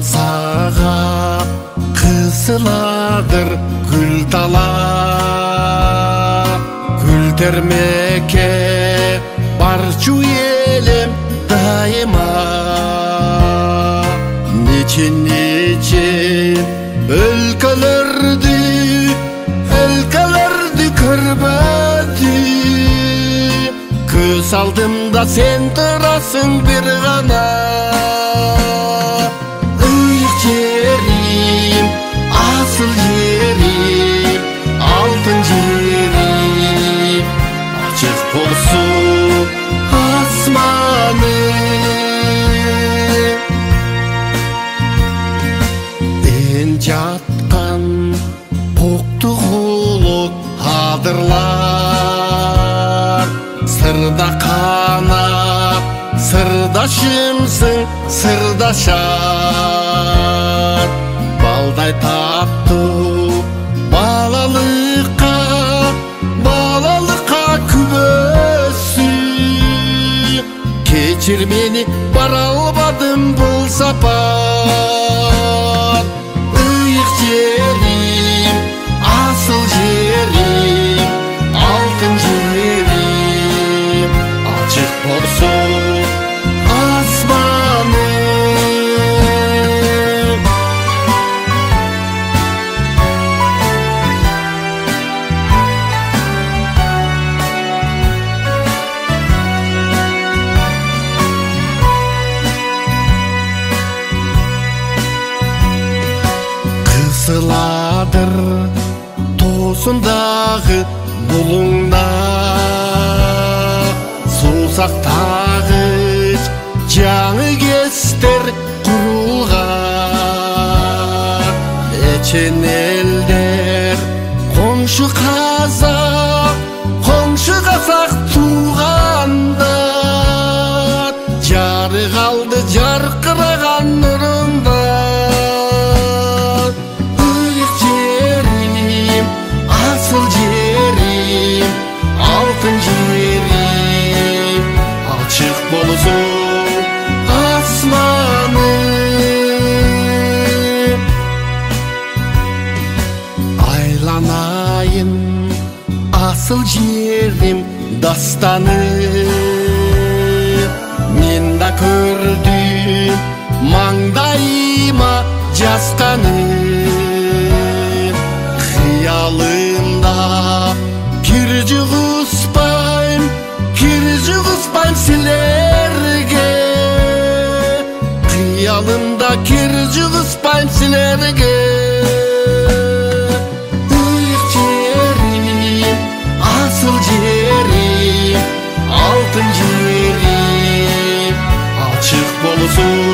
сага кысыладыр гүл тала, гүл термекке барчу элем дайыма. Нече өлкөлөрдү көрбөдү, көз алдымда сен турасың бир гана. Ыйык жерим, асыл жерим, алтын жерим, ачык болсун асманым. Эн жаткан поктугулук адырлар, сырда канат сырдашымсың сырдашар. Балдай таттуу балалыкка күбөсү, кечир мени бара албадым бул сапар. Ыйык жерим, асыл жерим, алтын жерим, ачык болсун асманым. Кысыладыр тоосундагы булуңда, суусактагыч жаңы кестер курулган. Эчен элдер коңшу казак туугандар, жары калды жаркыраган нурунда. Ыйык жерим, асыл жерим, алтын жерим, ачык болсун асманым. Айланайын асыл жерим дастаны, мен да көрдүм маңдайыма жазганы. Кыялымда кир жугузбайм силерге, кыялымда кир жугузбайм силерге. Ыйык жерим, асыл жерим, алтын жерим, ачык болсун